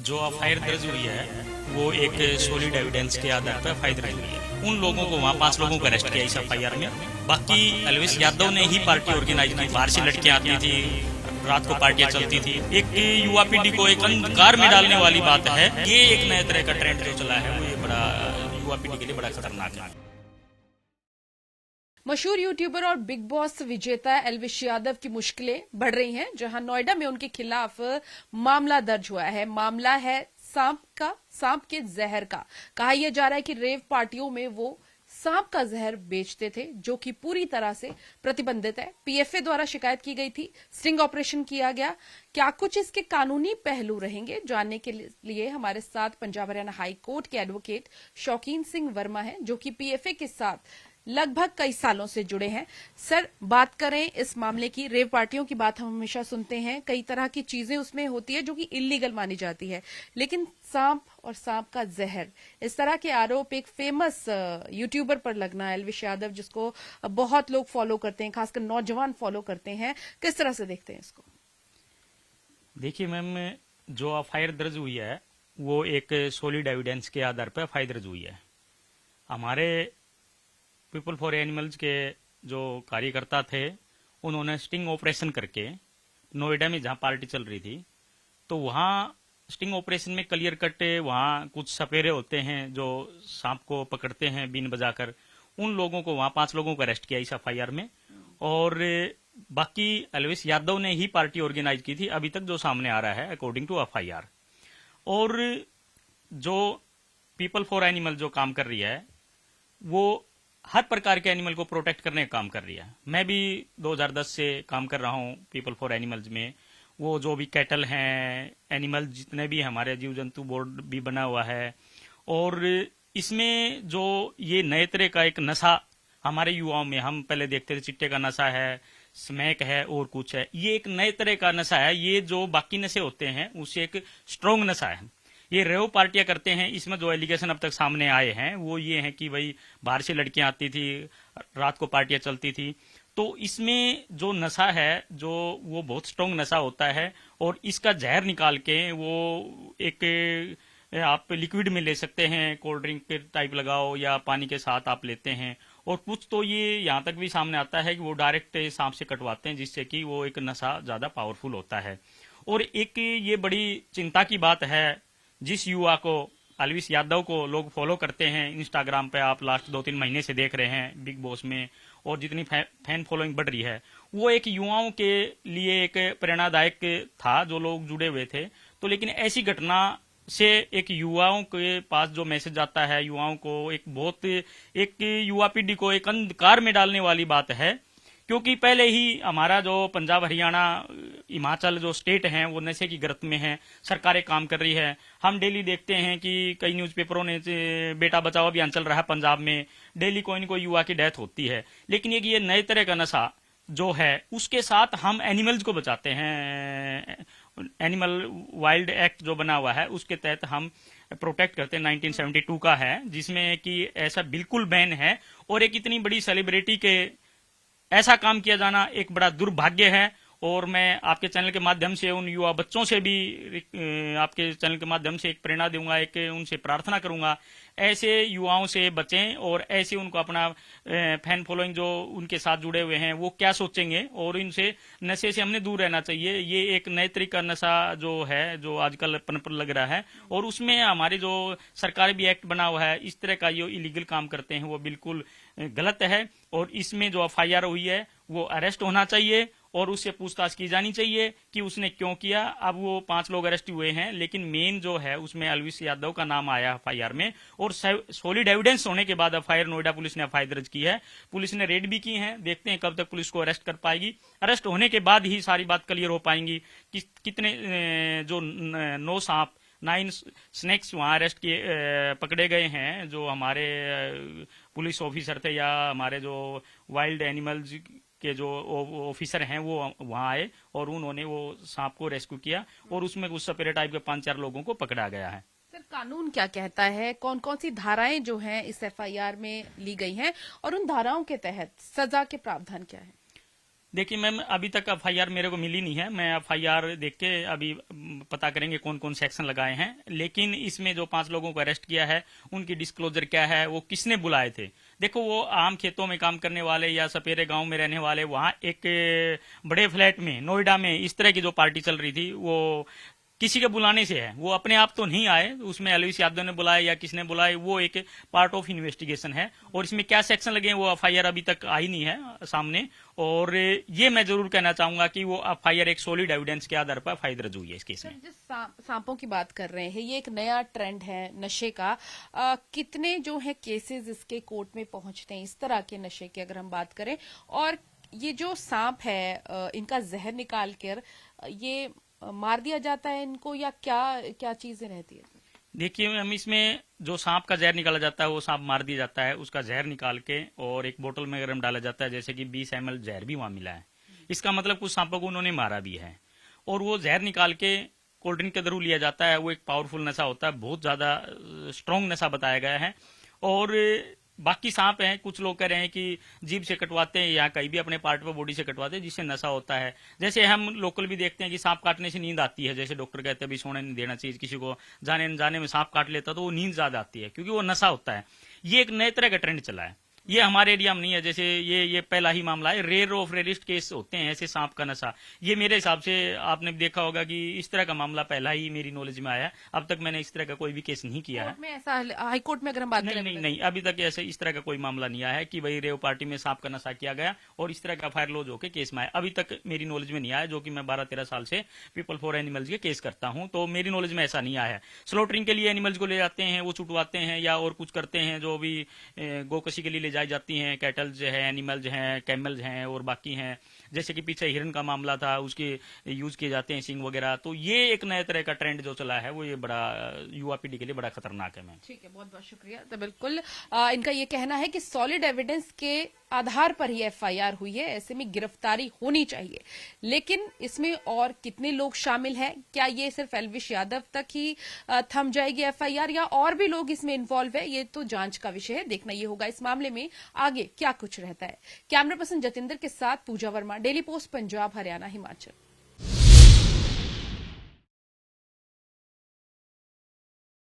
जो एफआईआर दर्ज हुई है वो एक सॉलिड एविडेंस के आधार पर एफआईआर दर्ज हुई है। उन लोगों को वहाँ 5 लोगों को अरेस्ट किया इस एफआईआर में। बाकी अलविश यादव ने ही पार्टी ऑर्गेनाइज की, बाहर से लड़कियां आती थी, रात को पार्टियां चलती थी। एक युवा पीढ़ी को एक अंधकार में डालने वाली बात है। ये एक नए तरह का ट्रेंड जो चला है वो ये बड़ा युवा पीढ़ी के लिए बड़ा खतरनाक है। मशहूर यूट्यूबर और बिग बॉस विजेता एल्विश यादव की मुश्किलें बढ़ रही हैं, जहां नोएडा में उनके खिलाफ मामला दर्ज हुआ है। मामला है सांप के जहर का। कहा यह जा रहा है कि रेव पार्टियों में वो सांप का जहर बेचते थे, जो कि पूरी तरह से प्रतिबंधित है। पीएफए द्वारा शिकायत की गई थी, स्टिंग ऑपरेशन किया गया। क्या कुछ इसके कानूनी पहलू रहेंगे, जानने के लिए हमारे साथ पंजाब हरियाणा हाई कोर्ट के एडवोकेट शौकीन सिंह वर्मा हैं, जो कि पीएफए के साथ लगभग कई सालों से जुड़े हैं। सर, बात करें इस मामले की। रेव पार्टियों की बात हम हमेशा सुनते हैं, कई तरह की चीजें उसमें होती है जो कि इलीगल मानी जाती है, लेकिन सांप और सांप का जहर, इस तरह के आरोप एक फेमस यूट्यूबर पर लगना, एल्विश यादव, जिसको बहुत लोग फॉलो करते हैं, खासकर नौजवान फॉलो करते हैं, किस तरह से देखते हैं इसको? देखिए मैम, जो एफआईआर दर्ज हुई है वो एक सॉलिड एविडेंस के आधार पर एफआईआर दर्ज हुई है। हमारे पीपल फॉर एनिमल्स के जो कार्यकर्ता थे उन्होंने स्टिंग ऑपरेशन करके नोएडा में जहां पार्टी चल रही थी, तो वहां स्टिंग ऑपरेशन में क्लियर कट वहां कुछ सपेरे होते हैं जो सांप को पकड़ते हैं बीन बजाकर। उन लोगों को वहां 5 लोगों को अरेस्ट किया इस एफआईआर में। और बाकी एल्विश यादव ने ही पार्टी ऑर्गेनाइज की थी, अभी तक जो सामने आ रहा है अकॉर्डिंग टू एफआईआर। और जो पीपल फॉर एनिमल जो काम कर रही है वो हर प्रकार के एनिमल को प्रोटेक्ट करने का काम कर रही है। मैं भी 2010 से काम कर रहा हूँ पीपल फॉर एनिमल्स में। वो जो भी कैटल हैं, एनिमल जितने भी हमारे जीव जंतु बोर्ड भी बना हुआ है। और इसमें जो ये नए तरह का एक नशा हमारे युवाओं में, हम पहले देखते थे चिट्टे का नशा है, स्मैक है और कुछ है, ये एक नए तरह का नशा है। ये जो बाकी नशे होते हैं उससे एक स्ट्रोंग नशा है। ये रेव पार्टियां करते हैं। इसमें जो एलिगेशन अब तक सामने आए हैं वो ये है कि भाई बाहर से लड़कियां आती थी, रात को पार्टियां चलती थी। तो इसमें जो नशा है जो वो बहुत स्ट्रांग नशा होता है, और इसका जहर निकाल के वो एक आप लिक्विड में ले सकते हैं, कोल्ड ड्रिंक के टाइप लगाओ या पानी के साथ आप लेते हैं। और कुछ तो ये यहाँ तक भी सामने आता है कि वो डायरेक्ट सांप से कटवाते हैं, जिससे कि वो एक नशा ज्यादा पावरफुल होता है। और एक ये बड़ी चिंता की बात है, जिस युवा को, एल्विश यादव को लोग फॉलो करते हैं इंस्टाग्राम पे, आप लास्ट 2-3 महीने से देख रहे हैं बिग बॉस में, और जितनी फैन फॉलोइंग बढ़ रही है, वो एक युवाओं के लिए एक प्रेरणादायक था जो लोग जुड़े हुए थे। तो लेकिन ऐसी घटना से एक युवाओं के पास जो मैसेज आता है, युवाओं को एक युवा पीढ़ी को एक अंधकार में डालने वाली बात है। क्योंकि पहले ही हमारा जो पंजाब हरियाणा हिमाचल जो स्टेट हैं वो नशे की गिरफ्त में है, सरकारें काम कर रही है। हम डेली देखते हैं कि कई न्यूज़पेपरों ने बेटा बचाओ अभियान चल रहा है पंजाब में, डेली कोई न कोई युवा की डेथ होती है। लेकिन ये नए तरह का नशा जो है उसके साथ हम एनिमल्स को बचाते हैं। एनिमल वाइल्ड एक्ट जो बना हुआ है उसके तहत हम प्रोटेक्ट करते हैं, 1972 का है, जिसमें कि ऐसा बिल्कुल बैन है। और एक इतनी बड़ी सेलिब्रिटी के ऐसा काम किया जाना एक बड़ा दुर्भाग्य है। और मैं आपके चैनल के माध्यम से उन युवा बच्चों से भी आपके चैनल के माध्यम से एक प्रेरणा दूंगा, एक उनसे प्रार्थना करूंगा, ऐसे युवाओं से बचें। और ऐसे उनको अपना फैन फॉलोइंग जो उनके साथ जुड़े हुए हैं वो क्या सोचेंगे, और इनसे नशे से हमने दूर रहना चाहिए। ये एक नए तरीका नशा जो है जो आजकल पनप लग रहा है, और उसमें हमारे जो सरकार भी एक्ट बना हुआ है, इस तरह का जो इलीगल काम करते हैं वो बिल्कुल गलत है। और इसमें जो एफआईआर हुई है वो अरेस्ट होना चाहिए और उससे पूछताछ की जानी चाहिए कि उसने क्यों किया। अब वो 5 लोग अरेस्ट हुए हैं, लेकिन मेन जो है उसमें एल्विश यादव का नाम आया एफआईआर में, और सॉलिड एविडेंस होने के बाद एफआईआर नोएडा पुलिस ने एफआईआर दर्ज की है। पुलिस ने रेड भी की है, देखते हैं कब तक पुलिस को अरेस्ट कर पाएगी। अरेस्ट होने के बाद ही सारी बात क्लियर हो पाएंगी कि कितने जो 9 सांप 9 स्नेक्स वहां अरेस्ट किए पकड़े गए हैं, जो हमारे पुलिस ऑफिसर थे या हमारे जो वाइल्ड एनिमल्स के जो ऑफिसर हैं वो वहां आए और उन्होंने वो सांप को रेस्क्यू किया, और उसमें कुछ सपेरे टाइप के 5-4 लोगों को पकड़ा गया है। सर, कानून क्या कहता है? कौन कौन सी धाराएं जो हैं इस एफआईआर में ली गई हैं, और उन धाराओं के तहत सजा के प्रावधान क्या है? देखिए मैम, अभी तक एफआईआर मेरे को मिली नहीं है। मैं एफआईआर देख के अभी पता करेंगे कौन कौन से एक्शन लगाए हैं। लेकिन इसमें जो 5 लोगों को अरेस्ट किया है, उनकी डिस्क्लोजर क्या है, वो किसने बुलाए थे। देखो, वो आम खेतों में काम करने वाले या सपेरे गांव में रहने वाले, वहां एक बड़े फ्लैट में नोएडा में इस तरह की जो पार्टी चल रही थी, वो किसी के बुलाने से है। वो अपने आप तो नहीं आए, उसमें एलवीस यादव ने बुलाए या किसने बुलाए, वो एक पार्ट ऑफ इन्वेस्टिगेशन है। और इसमें क्या सेक्शन लगे हैं, वो एफआईआर अभी तक आई नहीं है सामने। और ये मैं जरूर कहना चाहूंगा कि वो एफआईआर एक सॉलिड एविडेंस के आधार पर एफआईआर दर्ज हुई है इस केस में। जिस सांपों की बात कर रहे हैं, ये एक नया ट्रेंड है नशे का। कितने जो है केसेस इसके कोर्ट में पहुंचते हैं इस तरह के नशे की, अगर हम बात करें। और ये जो सांप है, इनका जहर निकाल कर ये मार दिया जाता है इनको, या क्या क्या चीजें रहती है? देखिए, हम इसमें जो सांप का जहर निकाला जाता है, वो सांप मार दिया जाता है। उसका जहर निकाल के और एक बोतल में गर्म डाला जाता है, जैसे कि 20 ml जहर भी वहां मिला है। इसका मतलब कुछ सांपों को उन्होंने मारा भी है। और वो जहर निकाल के कोल्ड ड्रिंक के थ्रू लिया जाता है। वो एक पावरफुल नशा होता है, बहुत ज्यादा स्ट्रांग नशा बताया गया है। और बाकी सांप हैं, कुछ लोग कह रहे हैं कि जीभ से कटवाते हैं या कहीं भी अपने पार्ट पर बॉडी से कटवाते हैं, जिससे नशा होता है। जैसे हम लोकल भी देखते हैं कि सांप काटने से नींद आती है। जैसे डॉक्टर कहते हैं भी सोने नहीं देना चाहिए किसी को, जाने न जाने में सांप काट लेता तो वो नींद ज्यादा आती है, क्योंकि वो नशा होता है। ये एक नए तरह का ट्रेंड चला है। ये हमारे एरिया में नहीं है। जैसे ये पहला ही मामला है। रेयर ऑफ रेयरिस्ट केस होते हैं ऐसे सांप का नशा। ये मेरे हिसाब से आपने देखा होगा कि इस तरह का मामला पहला ही मेरी नॉलेज में आया है। अब तक मैंने इस तरह का कोई भी केस नहीं किया है। में ऐसा हाई कोर्ट में अगर हम बात करें, नहीं, अभी तक ऐसे इस तरह का कोई मामला नहीं आया है कि भाई रेव पार्टी में सांप का नशा किया गया और इस तरह का फायर लॉज होकर केस में आया। अभी तक मेरी नॉलेज में नहीं आया, जो कि मैं 12-13 साल से पीपल फॉर एनिमल्स के केस करता हूं, तो मेरी नॉलेज में ऐसा नहीं आया है। स्लॉटरिंग के लिए एनिमल्स को ले जाते हैं, वो छुटवाते हैं या और कुछ करते हैं, जो भी गोकशी के लिए ले जाई जाती हैं, कैटल्स है, एनिमल्स हैं, कैमल्स हैं और बाकी हैं। जैसे कि पीछे हिरन का मामला था, उसके यूज किए जाते हैं सिंग वगैरह। तो ये एक नए तरह का ट्रेंड जो चला है, वो ये बड़ा युवा पीढ़ी के लिए बड़ा खतरनाक है। मैम ठीक है, बहुत बहुत शुक्रिया। तो बिल्कुल इनका ये कहना है कि सॉलिड एविडेंस के आधार पर ही एफआईआर हुई है, ऐसे में गिरफ्तारी होनी चाहिए। लेकिन इसमें और कितने लोग शामिल हैं, क्या ये सिर्फ एल्विश यादव तक ही थम जाएगी एफआईआर, या और भी लोग इसमें इन्वॉल्व है, ये तो जांच का विषय है। देखना ये होगा इस मामले में आगे क्या कुछ रहता है। कैमरा पर्सन जतिंदर के साथ पूजा वर्मा, डेली पोस्ट पंजाब, हरियाणा, हिमाचल।